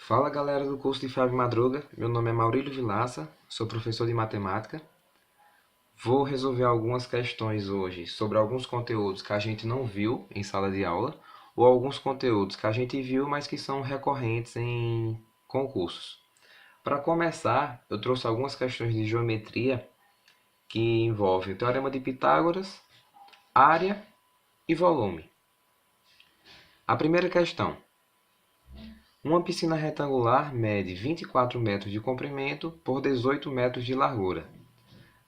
Fala galera do curso de Flávio Madruga, meu nome é Maurílio Vilaça, sou professor de matemática. Vou resolver algumas questões hoje sobre alguns conteúdos que a gente não viu em sala de aula ou alguns conteúdos que a gente viu, mas que são recorrentes em concursos. Para começar, eu trouxe algumas questões de geometria que envolvem o Teorema de Pitágoras, área e volume. A primeira questão. Uma piscina retangular mede 24 metros de comprimento por 18 metros de largura.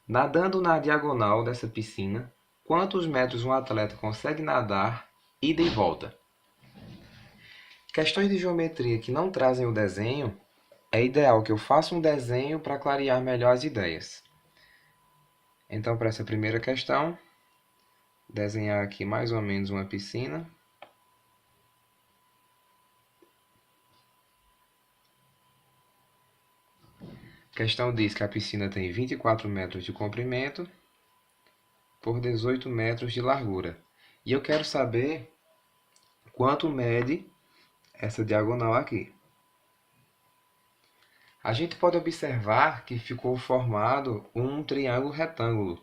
Nadando na diagonal dessa piscina, quantos metros um atleta consegue nadar ida e volta? Questões de geometria que não trazem o desenho, é ideal que eu faça um desenho para clarear melhor as ideias. Então, para essa primeira questão, desenhar aqui mais ou menos uma piscina. A questão diz que a piscina tem 24 metros de comprimento por 18 metros de largura. E eu quero saber quanto mede essa diagonal aqui. A gente pode observar que ficou formado um triângulo retângulo.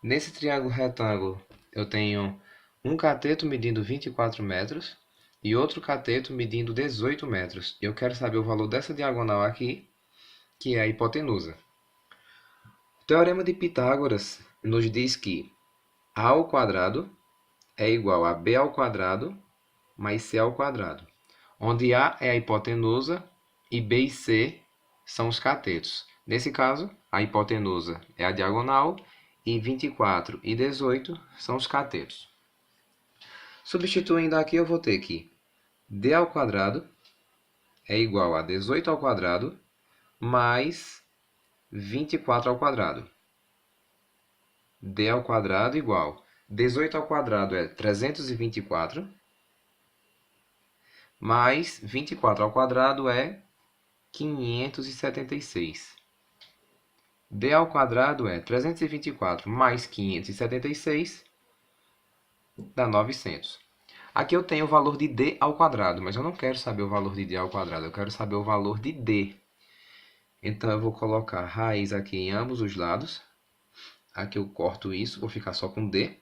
Nesse triângulo retângulo, eu tenho um cateto medindo 24 metros e outro cateto medindo 18 metros. Eu quero saber o valor dessa diagonal aqui, que é a hipotenusa. O Teorema de Pitágoras nos diz que a ao quadrado é igual a b ao quadrado mais c ao quadrado, onde a é a hipotenusa e b e c são os catetos. Nesse caso, a hipotenusa é a diagonal e 24 e 18 são os catetos. Substituindo aqui, eu vou ter que d ao quadrado é igual a 18 ao quadrado mais 24 ao quadrado. D ao quadrado igual 18 ao quadrado é 324 mais 24 ao quadrado é 576. D ao quadrado é 324 mais 576 dá 900. Aqui eu tenho o valor de d ao quadrado, mas eu não quero saber o valor de d ao quadrado, eu quero saber o valor de d. Então eu vou colocar raiz aqui em ambos os lados. Aqui eu corto isso, vou ficar só com d.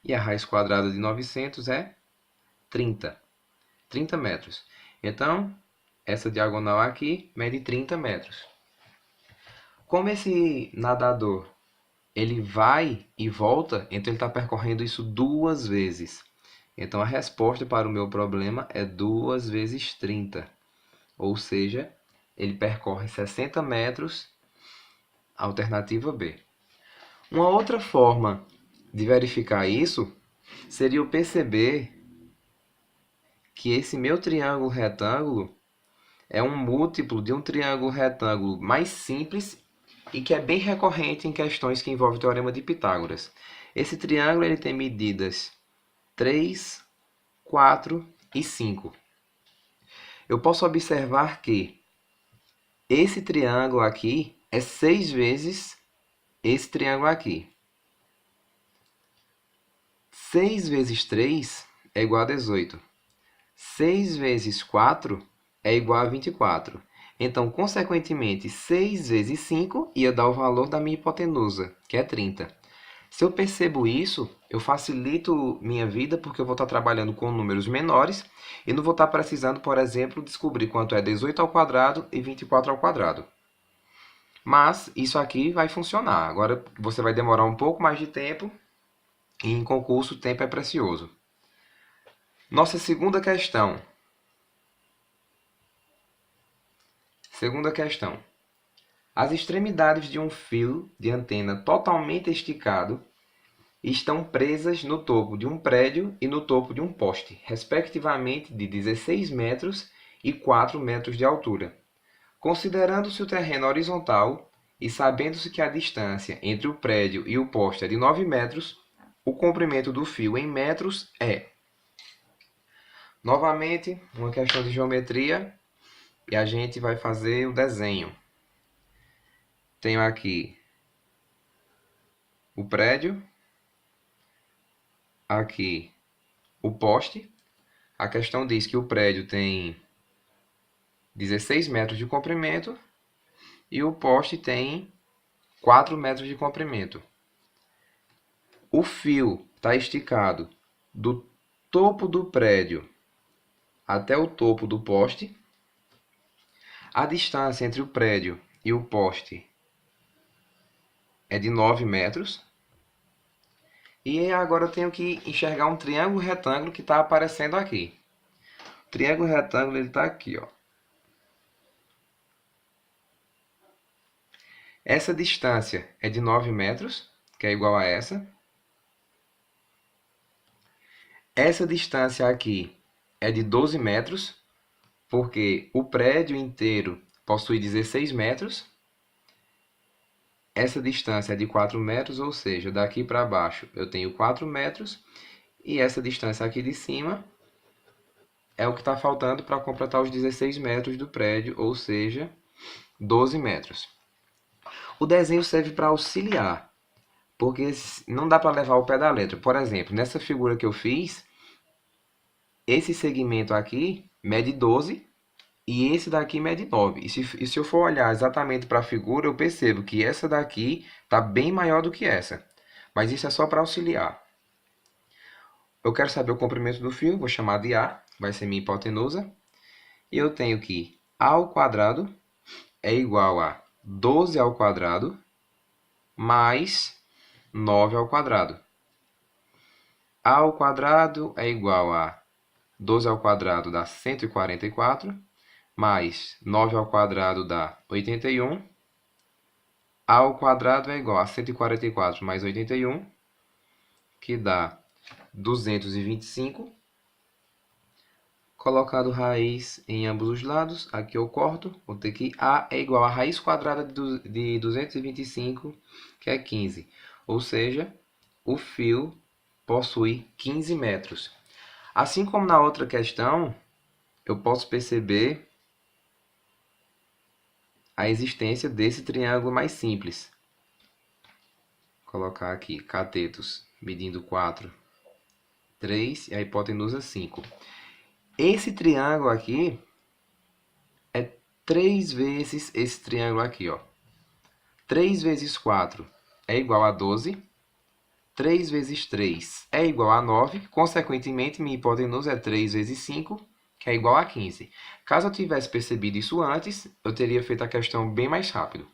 E a raiz quadrada de 900 é 30. 30 metros. Então, essa diagonal aqui mede 30 metros. Como esse nadador ele vai e volta, então ele está percorrendo isso duas vezes. Então a resposta para o meu problema é 2 vezes 30. Ou seja, ele percorre 60 metros, alternativa B. Uma outra forma de verificar isso seria eu perceber que esse meu triângulo retângulo é um múltiplo de um triângulo retângulo mais simples e que é bem recorrente em questões que envolvem o Teorema de Pitágoras. Esse triângulo ele tem medidas 3, 4 e 5. Eu posso observar que esse triângulo aqui é 6 vezes esse triângulo aqui. 6 vezes 3 é igual a 18. 6 vezes 4 é igual a 24. Então, consequentemente, 6 vezes 5 ia dar o valor da minha hipotenusa, que é 30. Se eu percebo isso, eu facilito minha vida porque eu vou estar trabalhando com números menores e não vou estar precisando, por exemplo, descobrir quanto é 18 ao quadrado e 24 ao quadrado. Mas isso aqui vai funcionar. Agora você vai demorar um pouco mais de tempo e em concurso o tempo é precioso. Nossa segunda questão. Segunda questão. As extremidades de um fio de antena totalmente esticado estão presas no topo de um prédio e no topo de um poste, respectivamente de 16 metros e 4 metros de altura. Considerando-se o terreno horizontal e sabendo-se que a distância entre o prédio e o poste é de 9 metros, o comprimento do fio em metros é. Novamente, uma questão de geometria e a gente vai fazer o desenho. Tenho aqui o prédio, aqui o poste. A questão diz que o prédio tem 16 metros de comprimento e o poste tem 4 metros de comprimento. O fio está esticado do topo do prédio até o topo do poste. A distância entre o prédio e o poste é de 9 metros. E agora eu tenho que enxergar um triângulo retângulo que está aparecendo aqui. O triângulo retângulo está aqui, ó. Essa distância é de 9 metros, que é igual a essa. Essa distância aqui é de 12 metros, porque o prédio inteiro possui 16 metros. Essa distância é de 4 metros, ou seja, daqui para baixo eu tenho 4 metros. E essa distância aqui de cima é o que está faltando para completar os 16 metros do prédio, ou seja, 12 metros. O desenho serve para auxiliar, porque não dá para levar o pé da letra. Por exemplo, nessa figura que eu fiz, esse segmento aqui mede 12 e esse daqui mede 9. E se eu for olhar exatamente para a figura, eu percebo que essa daqui está bem maior do que essa. Mas isso é só para auxiliar. Eu quero saber o comprimento do fio, vou chamar de A, vai ser minha hipotenusa. E eu tenho que A ao quadrado é igual a 12 ao quadrado mais 9 ao quadrado. A ao quadrado é igual a 12 ao quadrado dá 144, mais 9 ao quadrado dá 81. A ao quadrado é igual a 144 mais 81, que dá 225. Colocando raiz em ambos os lados, aqui eu corto, vou ter que A é igual a raiz quadrada de 225, que é 15. Ou seja, o fio possui 15 metros. Assim como na outra questão, eu posso perceber a existência desse triângulo mais simples. Vou colocar aqui catetos medindo 4, 3 e a hipotenusa 5. Esse triângulo aqui é 3 vezes esse triângulo aqui, ó. 3 vezes 4 é igual a 12. 3 vezes 3 é igual a 9. Consequentemente, minha hipotenusa é 3 vezes 5, que é igual a 15. Caso eu tivesse percebido isso antes, eu teria feito a questão bem mais rápido.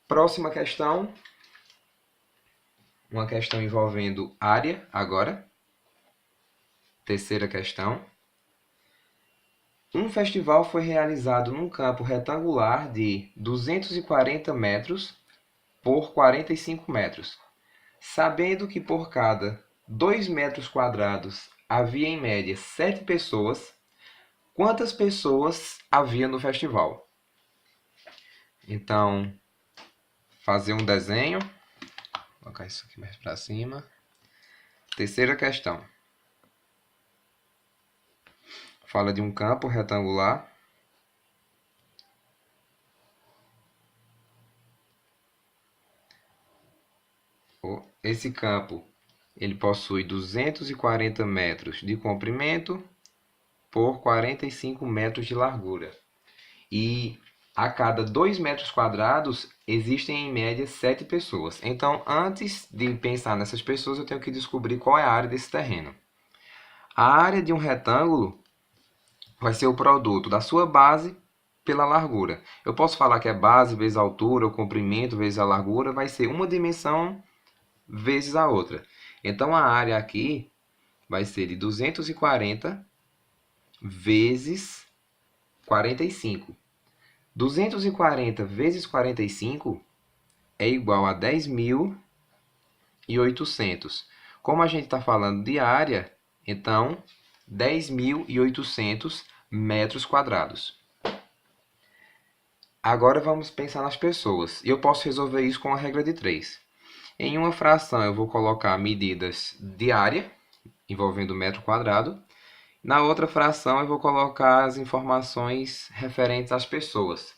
Próxima questão. Uma questão envolvendo área agora. Terceira questão. Um festival foi realizado num campo retangular de 240 metros por 45 metros. Sabendo que por cada 2 metros quadrados havia em média 7 pessoas, quantas pessoas havia no festival? Então, fazer um desenho. Vou colocar isso aqui mais para cima. Terceira questão. Fala de um campo retangular. Esse campo ele possui 240 metros de comprimento por 45 metros de largura. E a cada 2 metros quadrados existem em média 7 pessoas. Então, antes de pensar nessas pessoas, eu tenho que descobrir qual é a área desse terreno. A área de um retângulo vai ser o produto da sua base pela largura. Eu posso falar que é base vezes a altura, o comprimento vezes a largura, vai ser uma dimensão vezes a outra. Então, a área aqui vai ser de 240 vezes 45. 240 vezes 45 é igual a 10.800. Como a gente está falando de área, então 10.800 metros quadrados. Agora vamos pensar nas pessoas. E eu posso resolver isso com a regra de 3. Em uma fração eu vou colocar medidas de área, envolvendo metro quadrado. Na outra fração eu vou colocar as informações referentes às pessoas.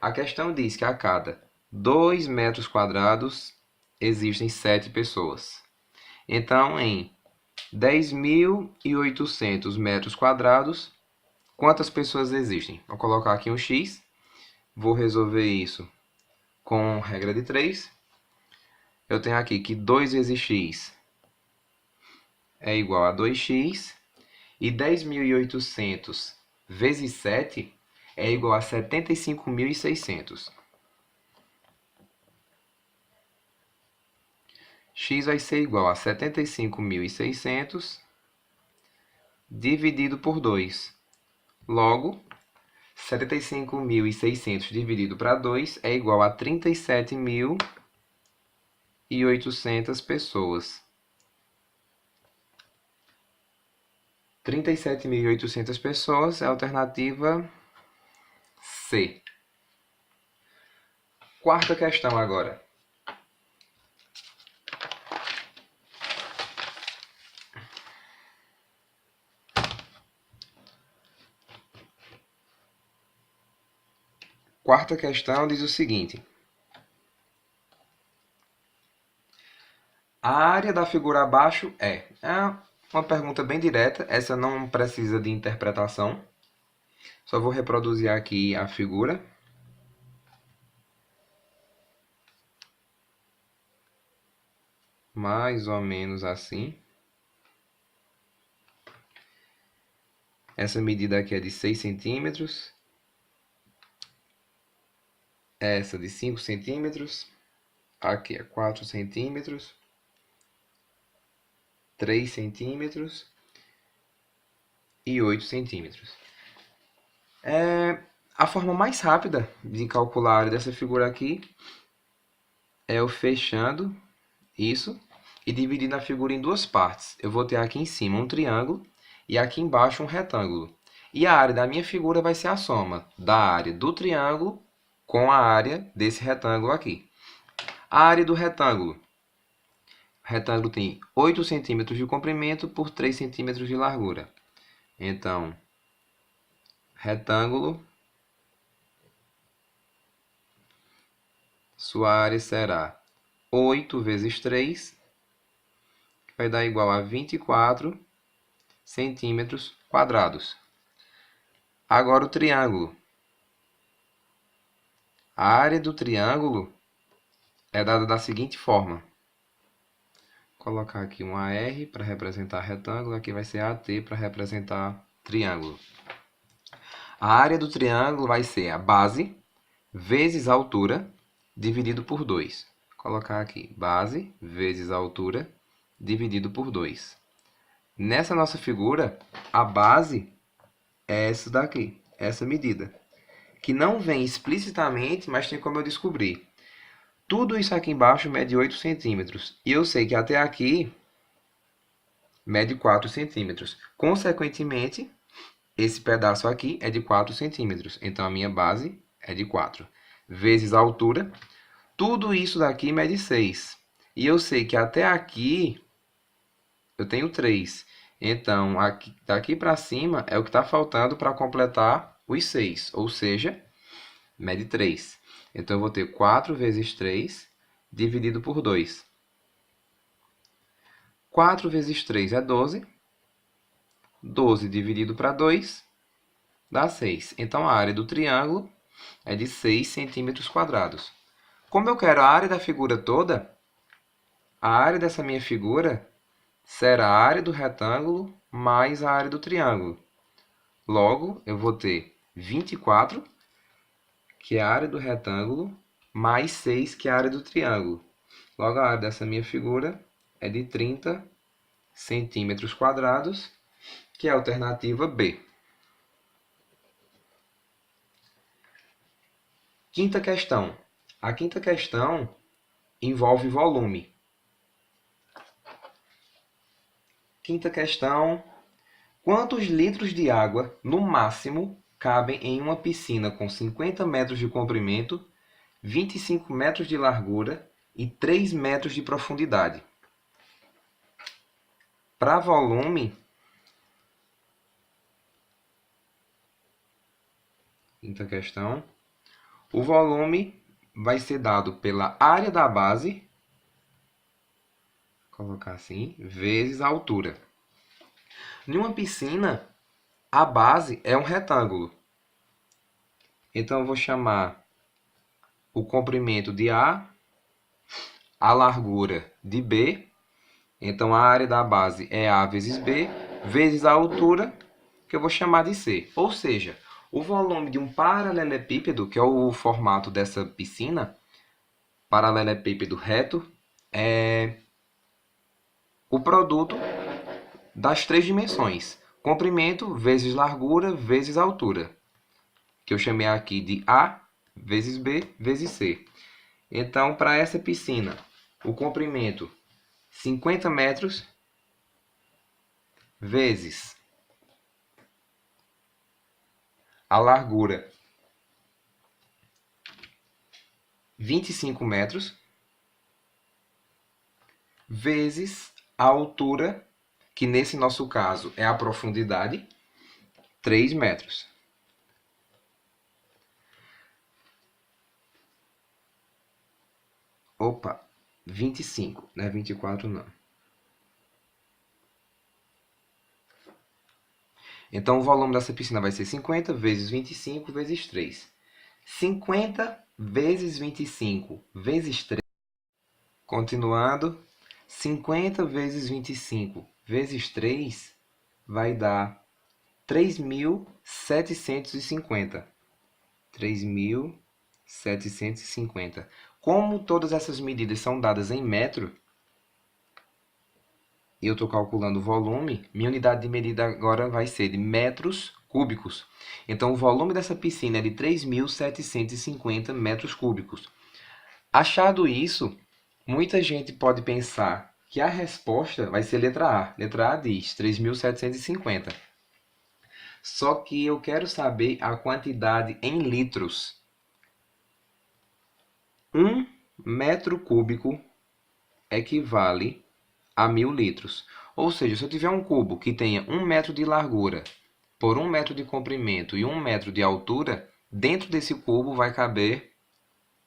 A questão diz que a cada 2 metros quadrados existem 7 pessoas. Então, em 10.800 metros quadrados, Quantas pessoas existem? Vou colocar aqui um x. Vou resolver isso com regra de 3. Eu tenho aqui que 2 vezes x é igual a 2x. E 10.800 vezes 7 é igual a 75.600. X vai ser igual a 75.600 dividido por 2. Logo, 75.600 dividido para 2 é igual a 37.800 pessoas. 37.800 pessoas é a alternativa C. Quarta questão agora. Quarta questão diz o seguinte. A área da figura abaixo é uma pergunta bem direta, essa não precisa de interpretação. Só vou reproduzir aqui a figura. Mais ou menos assim. Essa medida aqui é de 6 centímetros. Essa de 5 centímetros. Aqui é 4 centímetros. 3 centímetros. E 8 centímetros. A forma mais rápida de calcular a área dessa figura aqui é eu fechando isso e dividindo a figura em duas partes. Eu vou ter aqui em cima um triângulo e aqui embaixo um retângulo. E a área da minha figura vai ser a soma da área do triângulo com a área desse retângulo aqui. A área do retângulo. O retângulo tem 8 centímetros de comprimento por 3 centímetros de largura. Então, retângulo, sua área será 8 vezes 3, que vai dar igual a 24 centímetros quadrados. Agora o triângulo. A área do triângulo é dada da seguinte forma. Vou colocar aqui um AR para representar retângulo, aqui vai ser AT para representar triângulo. A área do triângulo vai ser a base vezes a altura dividido por 2. Vou colocar aqui base vezes a altura dividido por 2. Nessa nossa figura, a base é essa daqui, essa medida, que não vem explicitamente, mas tem como eu descobrir. Tudo isso aqui embaixo mede 8 centímetros. E eu sei que até aqui mede 4 centímetros. Consequentemente, esse pedaço aqui é de 4 centímetros. Então, a minha base é de 4. Vezes a altura. Tudo isso daqui mede 6. E eu sei que até aqui eu tenho 3. Então, aqui, daqui para cima é o que está faltando para completar os 6. Ou seja, mede 3. Então, eu vou ter 4 vezes 3 dividido por 2. 4 vezes 3 é 12. 12 dividido para 2 dá 6. Então, a área do triângulo é de 6 centímetros quadrados. Como eu quero a área da figura toda, a área dessa minha figura será a área do retângulo mais a área do triângulo. Logo, eu vou ter 24, que é a área do retângulo, mais 6, que é a área do triângulo. Logo, a área dessa minha figura é de 30 centímetros quadrados, que é a alternativa B. Quinta questão. A quinta questão envolve volume. Quinta questão. Quantos litros de água, no máximo, cabem em uma piscina com 50 metros de comprimento, 25 metros de largura e 3 metros de profundidade? Para volume, quinta questão, o volume vai ser dado pela área da base, vou colocar assim, vezes a altura. Em uma piscina, A base é um retângulo. Então, eu vou chamar o comprimento de A, a largura de B. Então, a área da base é A vezes B, vezes a altura, que eu vou chamar de C. Ou seja, o volume de um paralelepípedo, que é o formato dessa piscina, paralelepípedo reto, é o produto das três dimensões. Comprimento vezes largura vezes altura, que eu chamei aqui de A vezes B vezes C. Então, para essa piscina, o comprimento 50 metros vezes a largura 25 metros vezes a altura, que nesse nosso caso é a profundidade, 3 metros. Opa, 25, não é 24 não. Então, o volume dessa piscina vai ser 50 vezes 25 vezes 3. 50 vezes 25 vezes 3. Continuando, 50 vezes 25 vezes 3 vai dar 3.750. 3.750. Como todas essas medidas são dadas em metro, e eu estou calculando o volume, minha unidade de medida agora vai ser de metros cúbicos. Então, o volume dessa piscina é de 3.750 metros cúbicos. Achado isso, muita gente pode pensar que a resposta vai ser letra A. Letra A diz 3.750. Só que eu quero saber a quantidade em litros. 1 metro cúbico equivale a 1.000 litros. Ou seja, se eu tiver um cubo que tenha 1 metro de largura por 1 metro de comprimento e 1 metro de altura, dentro desse cubo vai caber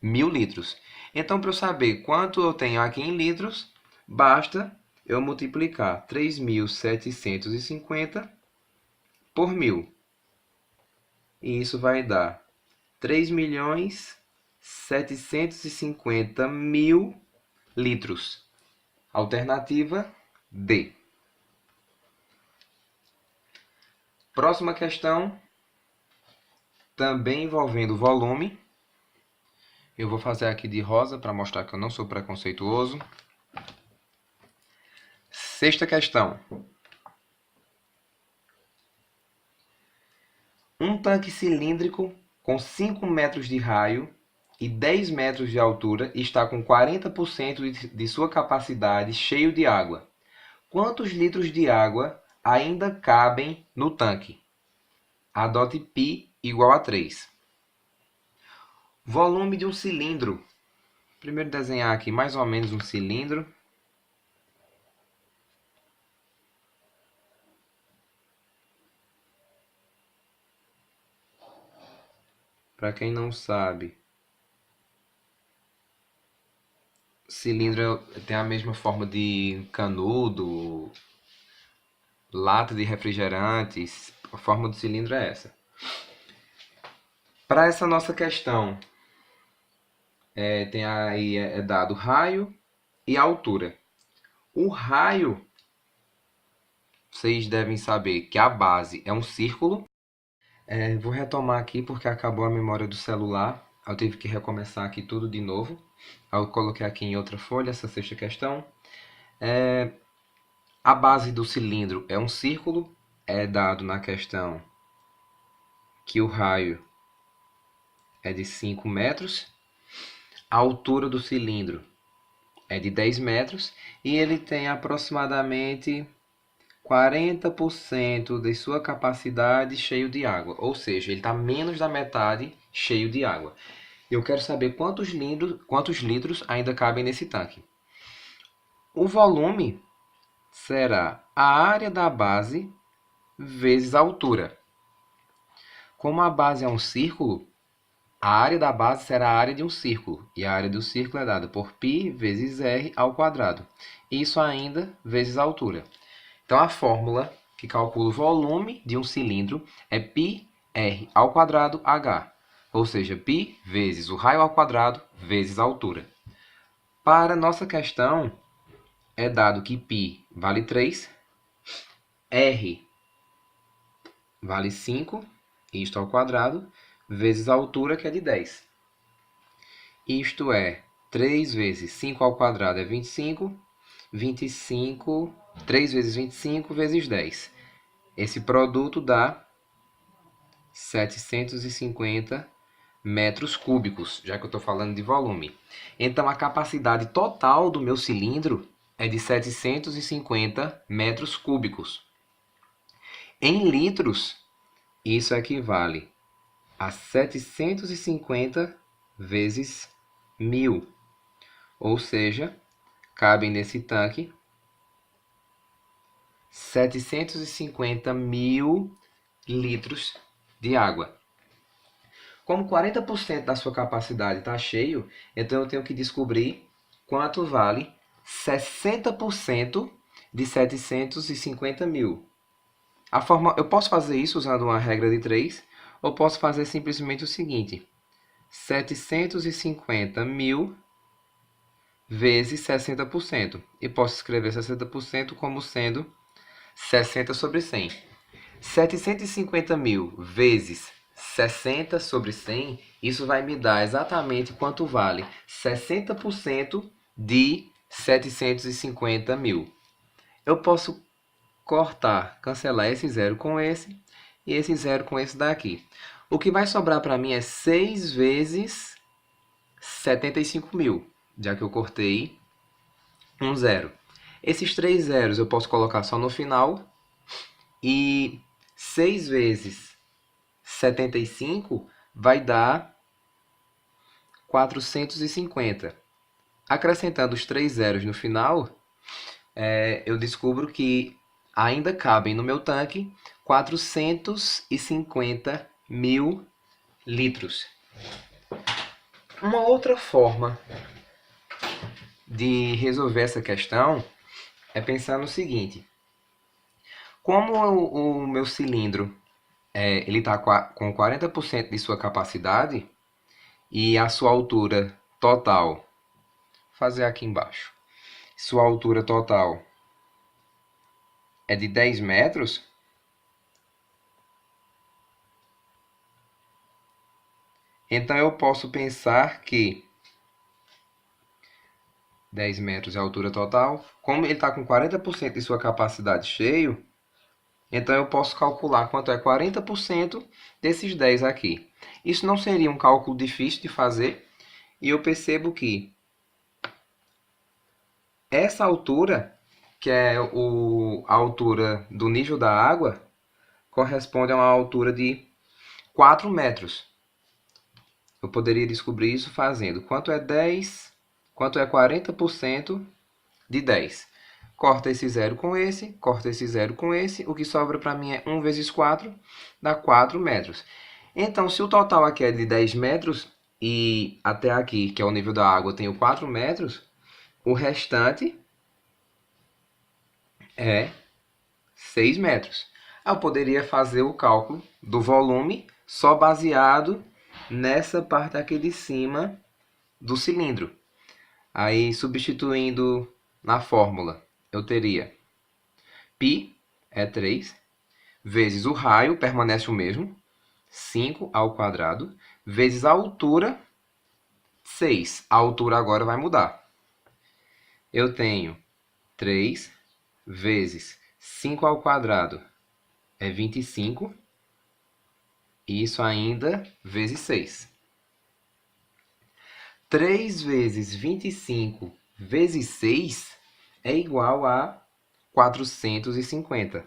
1.000 litros. Então, para eu saber quanto eu tenho aqui em litros, basta eu multiplicar 3.750 por 1.000. E isso vai dar 3.750.000 litros. Alternativa D. Próxima questão, também envolvendo volume. Eu vou fazer aqui de rosa para mostrar que eu não sou preconceituoso. Sexta questão. Um tanque cilíndrico com 5 metros de raio e 10 metros de altura está com 40% de sua capacidade cheio de água. Quantos litros de água ainda cabem no tanque? Adote π igual a 3. Volume de um cilindro. Primeiro desenhar aqui mais ou menos um cilindro. Para quem não sabe, cilindro tem a mesma forma de canudo, lata de refrigerantes. A forma do cilindro é essa. Para essa nossa questão, tem aí dado raio e altura. O raio, vocês devem saber que a base é um círculo. Vou retomar aqui porque acabou a memória do celular. Eu tive que recomeçar aqui tudo de novo. Eu coloquei aqui em outra folha essa sexta questão. A base do cilindro é um círculo. É dado na questão que o raio é de 5 metros. A altura do cilindro é de 10 metros. E ele tem aproximadamente 40% de sua capacidade cheio de água. Ou seja, ele está menos da metade cheio de água. Eu quero saber quantos litros ainda cabem nesse tanque. O volume será a área da base vezes a altura. Como a base é um círculo, a área da base será a área de um círculo. E a área do círculo é dada por π vezes r ao quadrado. Isso ainda vezes a altura. Então, a fórmula que calcula o volume de um cilindro é πr ao quadrado h, ou seja, π vezes o raio ao quadrado vezes a altura. Para nossa questão, é dado que π vale 3, r vale 5, isto ao quadrado, vezes a altura, que é de 10. Isto é, 3 vezes 5 ao quadrado é 25, 3 vezes 25 vezes 10. Esse produto dá 750 metros cúbicos, já que eu estou falando de volume. Então, a capacidade total do meu cilindro é de 750 metros cúbicos. Em litros, isso equivale a 750 vezes 1000. Ou seja, cabem nesse tanque 750 mil litros de água. Como 40% da sua capacidade está cheio, então eu tenho que descobrir quanto vale 60% de 750 mil. Eu posso fazer isso usando uma regra de 3, ou posso fazer simplesmente o seguinte: 750 mil vezes 60%. E posso escrever 60% como sendo 60 sobre 100. 750 mil vezes 60 sobre 100, isso vai me dar exatamente quanto vale 60% de 750 mil. Eu posso cortar, cancelar esse zero com esse e esse zero com esse daqui. O que vai sobrar para mim é 6 vezes 75 mil, já que eu cortei um zero. Esses 3 zeros eu posso colocar só no final. E 6 vezes 75 vai dar 450. Acrescentando os 3 zeros no final, eu descubro que ainda cabem no meu tanque 450 mil litros. Uma outra forma de resolver essa questão é pensar no seguinte: como o meu cilindro ele está com 40% de sua capacidade e a sua altura total, vou fazer aqui embaixo, sua altura total é de 10 metros, então eu posso pensar que 10 metros é a altura total. Como ele está com 40% de sua capacidade cheio, então eu posso calcular quanto é 40% desses 10 aqui. Isso não seria um cálculo difícil de fazer, e eu percebo que essa altura, que é a altura do nível da água, corresponde a uma altura de 4 metros. Eu poderia descobrir isso fazendo quanto é 40% de 10. Corta esse zero com esse, corta esse zero com esse, o que sobra para mim é 1 vezes 4, dá 4 metros. Então, se o total aqui é de 10 metros, e até aqui, que é o nível da água, eu tenho 4 metros, o restante é 6 metros. Eu poderia fazer o cálculo do volume só baseado nessa parte aqui de cima do cilindro. Aí, substituindo na fórmula, eu teria π é 3, vezes o raio, permanece o mesmo, 5 ao quadrado, vezes a altura, 6. A altura agora vai mudar. Eu tenho 3 vezes 5 ao quadrado é 25, e isso ainda vezes 6. 3 vezes 25 vezes 6 é igual a 450.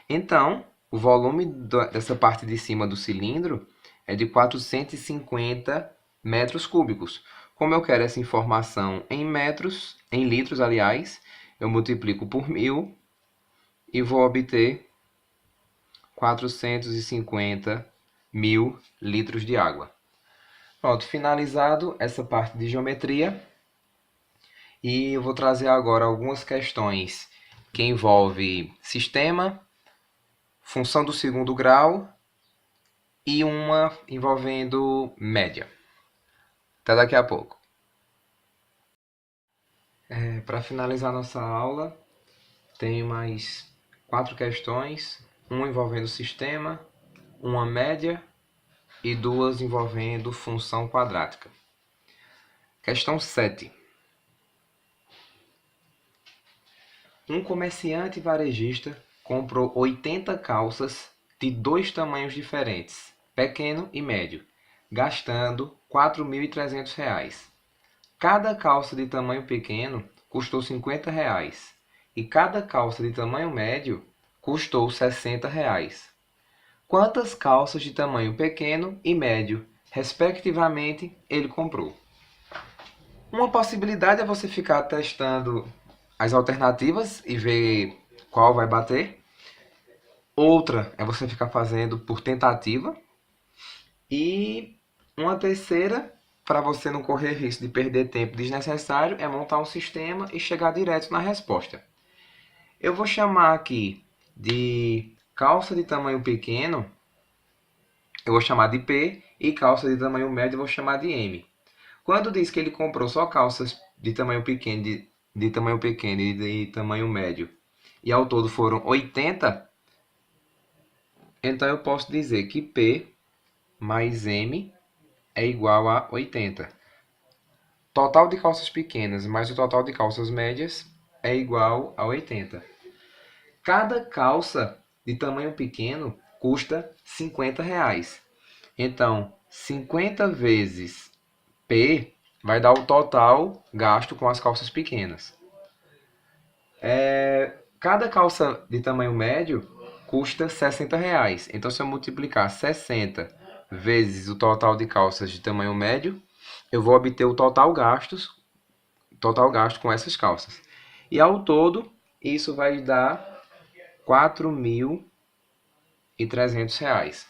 Então, o volume dessa parte de cima do cilindro é de 450 metros cúbicos. Como eu quero essa informação em metros, em litros, aliás, eu multiplico por 1000 e vou obter 450 mil litros de água. Pronto, finalizado essa parte de geometria. E eu vou trazer agora algumas questões que envolve sistema, função do segundo grau e uma envolvendo média. Até daqui a pouco. Para finalizar nossa aula, tenho mais 4 questões, uma envolvendo sistema, uma média e 2 envolvendo função quadrática. Questão 7. Um comerciante varejista comprou 80 calças de 2 tamanhos diferentes, pequeno e médio, gastando R$ 4.300. Cada calça de tamanho pequeno custou R$ 50 e cada calça de tamanho médio custou R$ 60. Quantas calças de tamanho pequeno e médio, respectivamente, ele comprou? Uma possibilidade é você ficar testando as alternativas e ver qual vai bater. Outra é você ficar fazendo por tentativa. E uma terceira, para você não correr risco de perder tempo desnecessário, é montar um sistema e chegar direto na resposta. Eu vou chamar aqui de calça de tamanho pequeno, eu vou chamar de P, e calça de tamanho médio eu vou chamar de M. Quando diz que ele comprou só calças de tamanho pequeno, de tamanho pequeno e de tamanho médio, e ao todo foram 80, então eu posso dizer que P mais M é igual a 80. Total de calças pequenas mais o total de calças médias é igual a 80. Cada calça de tamanho pequeno custa R$ 50. Então, 50 vezes P vai dar o total gasto com as calças pequenas. Cada calça de tamanho médio custa R$ 60. Então, se eu multiplicar 60 vezes o total de calças de tamanho médio, eu vou obter o total gasto com essas calças. E ao todo, isso vai dar R$ 4.300.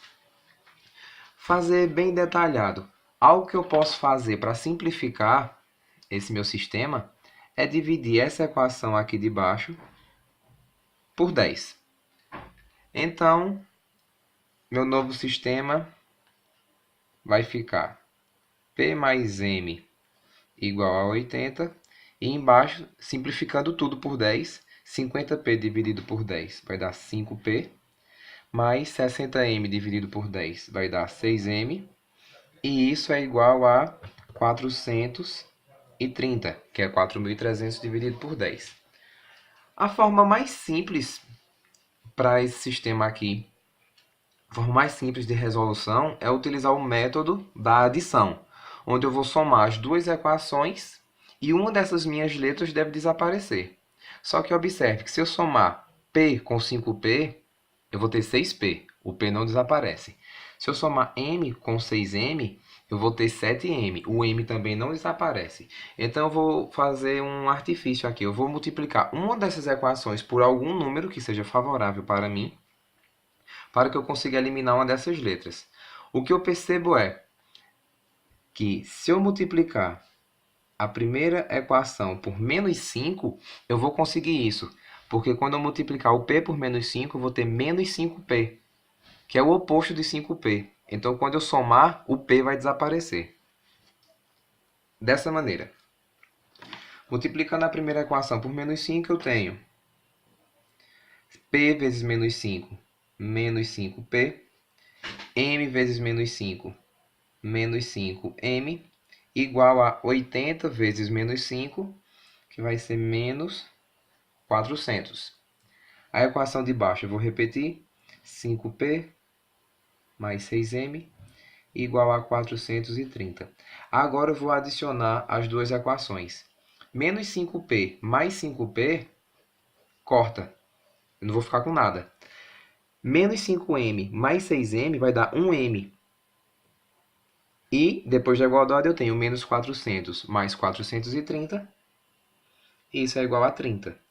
Fazer bem detalhado. Algo que eu posso fazer para simplificar esse meu sistema é dividir essa equação aqui de baixo por 10. Então, meu novo sistema vai ficar P mais M igual a 80. E embaixo, simplificando tudo por 10, 50P dividido por 10 vai dar 5P. Mais 60M dividido por 10 vai dar 6M. E isso é igual a 430, que é 4.300 dividido por 10. A forma mais simples para esse sistema aqui, a forma mais simples de resolução é utilizar o método da adição, onde eu vou somar as duas equações e uma dessas minhas letras deve desaparecer. Só que observe que se eu somar P com 5P, eu vou ter 6P. O P não desaparece. Se eu somar M com 6M, eu vou ter 7M. O M também não desaparece. Então, eu vou fazer um artifício aqui. Eu vou multiplicar uma dessas equações por algum número que seja favorável para mim, para que eu consiga eliminar uma dessas letras. O que eu percebo é que se eu multiplicar a primeira equação por menos 5, eu vou conseguir isso. Porque quando eu multiplicar o P por menos 5, eu vou ter menos 5P, que é o oposto de 5P. Então, quando eu somar, o P vai desaparecer. Dessa maneira. Multiplicando a primeira equação por menos 5, eu tenho P vezes menos 5, menos 5P. M vezes menos 5, menos 5M, igual a 80 vezes menos 5, que vai ser menos 400. A equação de baixo eu vou repetir. 5P mais 6M igual a 430. Agora eu vou adicionar as duas equações. Menos 5P mais 5P, corta. Eu não vou ficar com nada. Menos 5M mais 6M vai dar 1M. E, depois da igualdade, eu tenho menos 400 mais 430. E isso é igual a 30.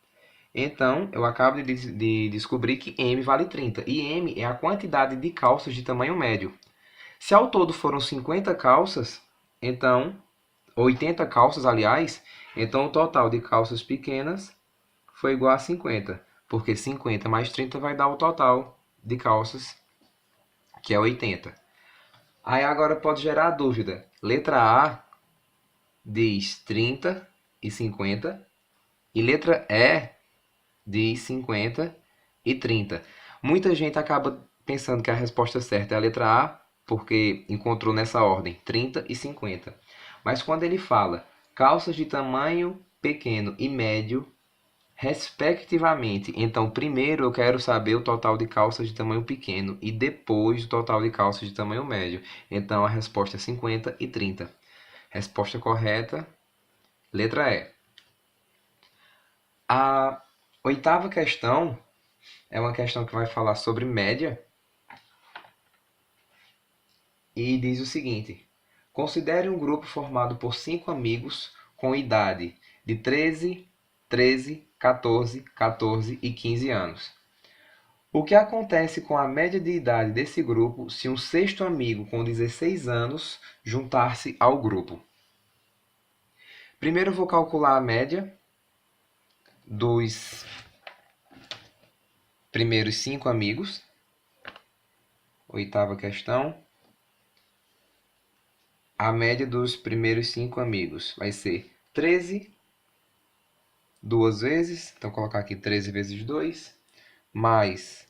Então, eu acabo de descobrir que M vale 30. E M é a quantidade de calças de tamanho médio. Se ao todo foram 50 calças, então, 80 calças, aliás, então o total de calças pequenas foi igual a 50, porque 50 mais 30 vai dar o total de calças, que é 80. Aí agora pode gerar a dúvida. Letra A diz 30 e 50, e letra E diz 50 e 30. Muita gente acaba pensando que a resposta certa é a letra A, porque encontrou nessa ordem 30 e 50. Mas quando ele fala calças de tamanho pequeno e médio, respectivamente, então primeiro eu quero saber o total de calças de tamanho pequeno e depois o total de calças de tamanho médio. Então a resposta é 50 e 30. Resposta correta, letra E. A oitava questão é uma questão que vai falar sobre média e diz o seguinte: considere um grupo formado por 5 amigos com idade de 13, 13, 14, 14 e 15 anos. O que acontece com a média de idade desse grupo se um sexto amigo com 16 anos juntar-se ao grupo? Primeiro eu vou calcular a média dos primeiros 5 amigos. Oitava questão. A média dos primeiros 5 amigos vai ser 13 duas vezes, então vou colocar aqui 13 vezes 2, mais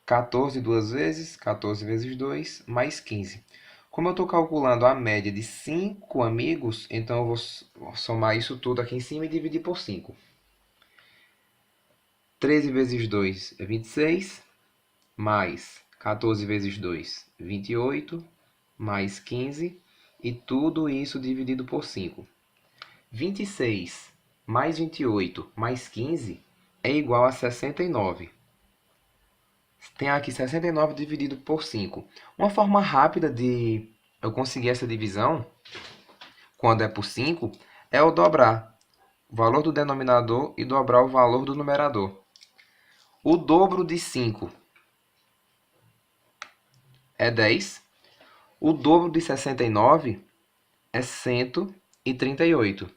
14 duas vezes, 14 vezes 2, mais 15. Como eu estou calculando a média de 5 amigos, então eu vou somar isso tudo aqui em cima e dividir por 5. 13 vezes 2 é 26, mais 14 vezes 2, 28, mais 15, e tudo isso dividido por 5. 26 mais 28 mais 15 é igual a 69. Tem aqui 69 dividido por 5. Uma forma rápida de eu conseguir essa divisão, quando é por 5, é eu dobrar o valor do denominador e dobrar o valor do numerador. O dobro de 5 é 10. O dobro de 69 é 138.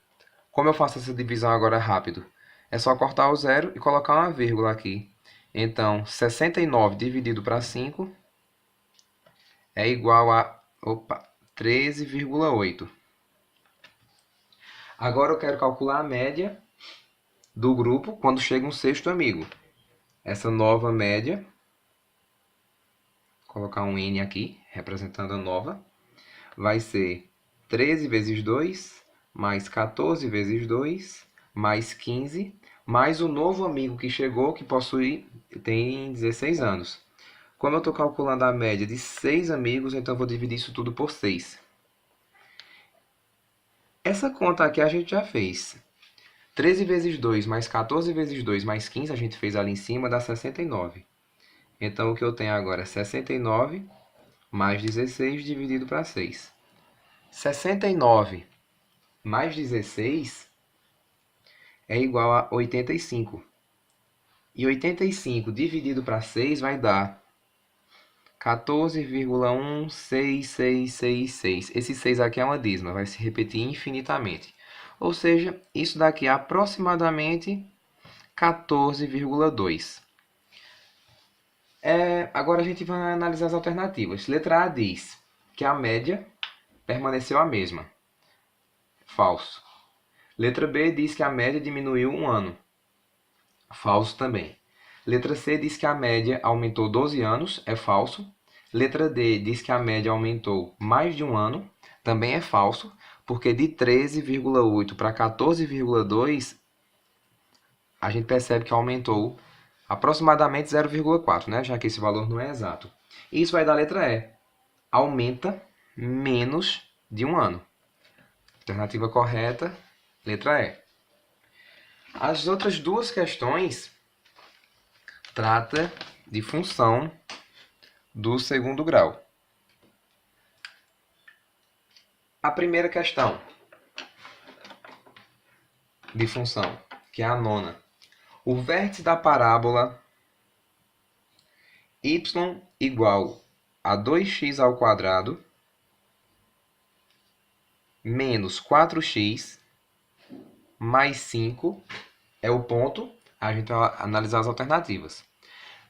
Como eu faço essa divisão agora rápido? É só cortar o zero e colocar uma vírgula aqui. Então, 69 dividido para 5 é igual a 13,8. Agora eu quero calcular a média do grupo quando chega um sexto amigo. Essa nova média, vou colocar um N aqui, representando a nova, vai ser 13 vezes 2, mais 14 vezes 2, mais 15, mais o novo amigo que chegou, que tem 16 anos. Como eu estou calculando a média de 6 amigos, então eu vou dividir isso tudo por 6. Essa conta aqui a gente já fez. 13 vezes 2 mais 14 vezes 2 mais 15, a gente fez ali em cima, dá 69. Então, o que eu tenho agora é 69 mais 16 dividido para 6. 69 mais 16 é igual a 85. E 85 dividido para 6 vai dar 14,16666. Esse 6 aqui é uma dízima, vai se repetir infinitamente. Ou seja, isso daqui é aproximadamente 14,2. Agora a gente vai analisar as alternativas. Letra A diz que a média permaneceu a mesma. Falso. Letra B diz que a média diminuiu um ano. Falso também. Letra C diz que a média aumentou 12 anos. É falso. Letra D diz que a média aumentou mais de um ano. Também é falso, porque de 13,8 para 14,2 a gente percebe que aumentou aproximadamente 0,4, né? Já que esse valor não é exato. Isso vai dar a letra E. Aumenta menos de um ano. Alternativa correta, letra E. As outras duas questões trata de função do segundo grau. A primeira questão de função, que é a nona. O vértice da parábola y igual a 2x ao quadrado menos 4x mais 5 é o ponto a gente vai analisar as alternativas.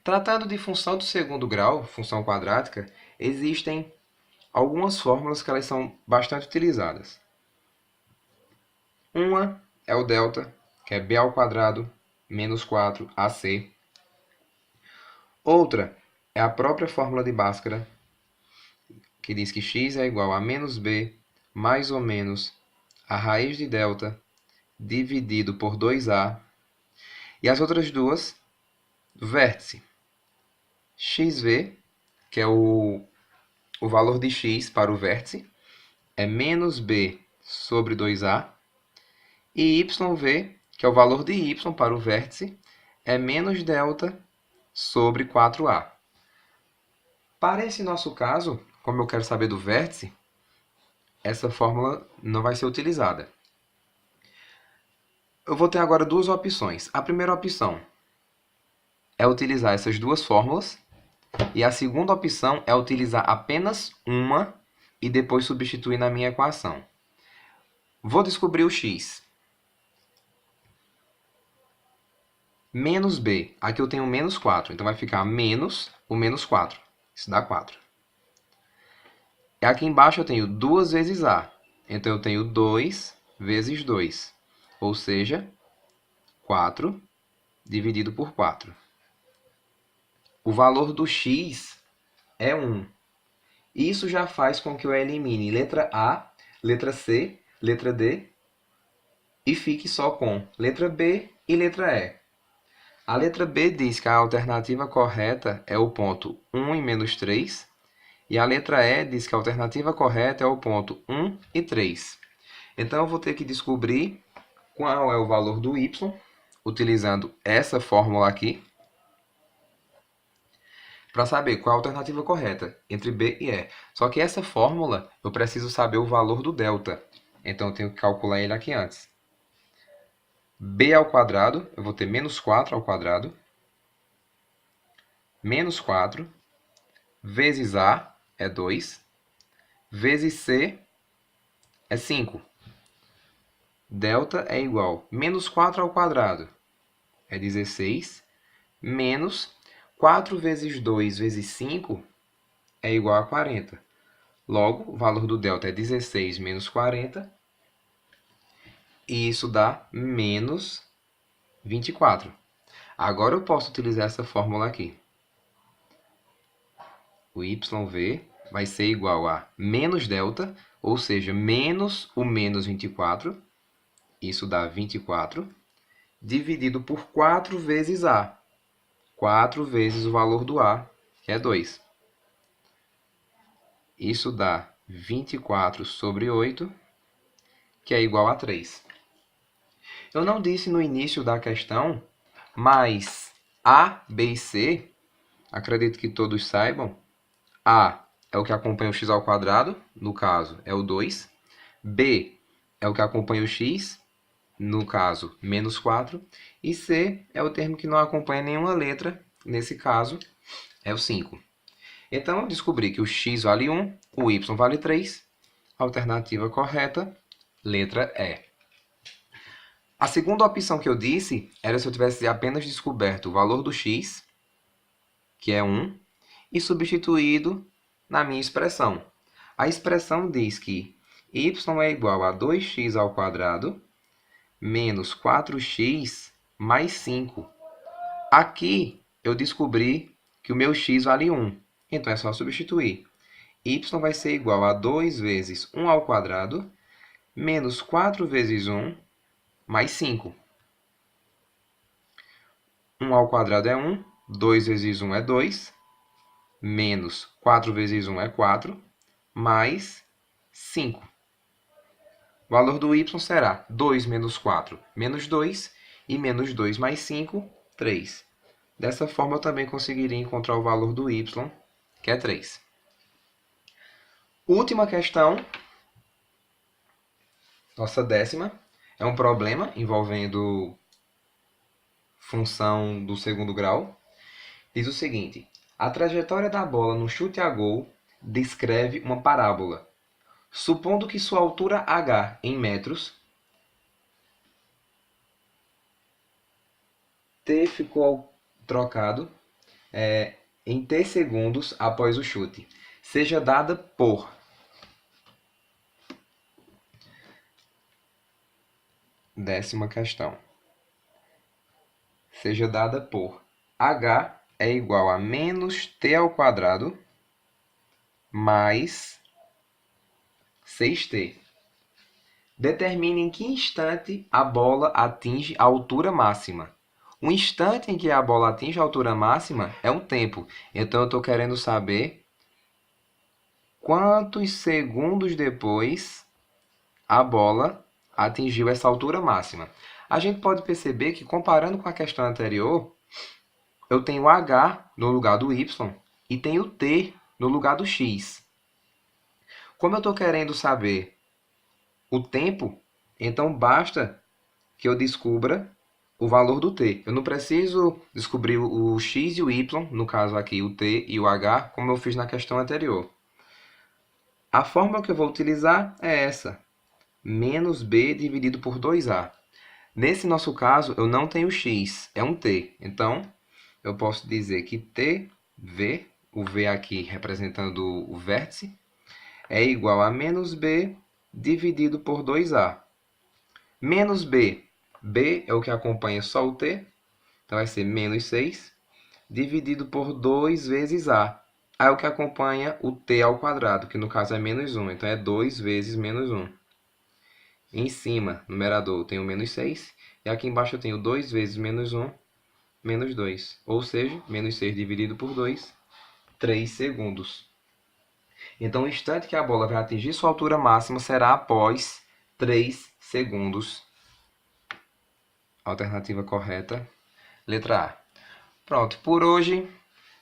Tratando de função do segundo grau, função quadrática, existem algumas fórmulas que elas são bastante utilizadas. Uma é o delta, que é b ao quadrado menos 4ac. Outra é a própria fórmula de Bhaskara, que diz que x é igual a menos b mais ou menos a raiz de delta dividido por 2a. E as outras duas, vértice. xv, que é o valor de x para o vértice, é menos b sobre 2a. E yv, que é o valor de y para o vértice, é menos delta sobre 4a. Para esse nosso caso, como eu quero saber do vértice, essa fórmula não vai ser utilizada. Eu vou ter agora duas opções. A primeira opção é utilizar essas duas fórmulas, e a segunda opção é utilizar apenas uma e depois substituir na minha equação. Vou descobrir o x. Menos b. Aqui eu tenho menos 4, então vai ficar menos o menos 4. Isso dá 4. E aqui embaixo eu tenho 2 vezes a. Então eu tenho 2 vezes 2. Ou seja, 4 dividido por 4. O valor do x é 1. Isso já faz com que eu elimine letra A, letra C, letra D e fique só com letra B e letra E. A letra B diz que a alternativa correta é o ponto 1 e menos 3. E a letra E diz que a alternativa correta é o ponto 1 e 3. Então, eu vou ter que descobrir qual é o valor do y, utilizando essa fórmula aqui, para saber qual é a alternativa correta entre B e E. Só que essa fórmula, eu preciso saber o valor do delta. Então, eu tenho que calcular ele aqui antes. B ao quadrado, eu vou ter menos 4 ao quadrado, menos 4, vezes A é 2, vezes C é 5. Delta é igual a menos 4 ao quadrado, é 16, menos 4 vezes 2 vezes 5 é igual a 40. Logo, o valor do delta é 16 menos 40, e isso dá menos 24. Agora eu posso utilizar essa fórmula aqui. O YV vai ser igual a menos delta, ou seja, menos o menos 24, isso dá 24, dividido por 4 vezes A. 4 vezes o valor do A, que é 2. Isso dá 24 sobre 8, que é igual a 3. Eu não disse no início da questão, mas A, B e C, acredito que todos saibam, A é o que acompanha o x ao quadrado, no caso é o 2. B é o que acompanha o x, no caso, menos 4. E C é o termo que não acompanha nenhuma letra, nesse caso, é o 5. Então, eu descobri que o x vale 1, o y vale 3. Alternativa correta, letra E. A segunda opção que eu disse era se eu tivesse apenas descoberto o valor do x, que é 1, e substituído na minha expressão. A expressão diz que y é igual a 2x ao quadrado menos 4x mais 5. Aqui eu descobri que o meu x vale 1. Então, é só substituir. Y vai ser igual a 2 vezes 1 ao quadrado, menos 4 vezes 1, mais 5. 1 ao quadrado é 1, 2 vezes 1 é 2, menos 4 vezes 1 é 4, mais 5. O valor do y será 2 menos 4, menos 2, e menos 2 mais 5, 3. Dessa forma, eu também conseguiria encontrar o valor do y, que é 3. Última questão, nossa 10ª, é um problema envolvendo função do segundo grau. Diz o seguinte: a trajetória da bola no chute a gol descreve uma parábola. Supondo que sua altura h em metros T ficou trocado em T segundos após o chute, seja dada por... Décima questão. Seja dada por H é igual a menos T ao quadrado mais 6T. Determine em que instante a bola atinge a altura máxima. O instante em que a bola atinge a altura máxima é um tempo. Então, eu estou querendo saber quantos segundos depois a bola atingiu essa altura máxima. A gente pode perceber que, comparando com a questão anterior, eu tenho H no lugar do Y e tenho T no lugar do X. Como eu estou querendo saber o tempo, então basta que eu descubra o valor do T. Eu não preciso descobrir o X e o Y, no caso aqui o T e o H, como eu fiz na questão anterior. A fórmula que eu vou utilizar é essa, menos B dividido por 2A. Nesse nosso caso, eu não tenho X, é um T. Então, eu posso dizer que TV, o V aqui representando o vértice, é igual a menos B dividido por 2A. Menos B, B é o que acompanha só o T, então vai ser menos 6, dividido por 2 vezes A. A é o que acompanha o T ao quadrado, que no caso é menos 1, então é 2 vezes menos 1. Em cima, numerador, eu tenho menos 6, e aqui embaixo eu tenho 2 vezes menos 1, menos 2. Ou seja, menos 6 dividido por 2, 3 segundos. Então, o instante que a bola vai atingir sua altura máxima será após 3 segundos. Alternativa correta, letra A. Pronto, por hoje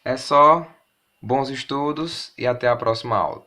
é só. Bons estudos e até a próxima aula.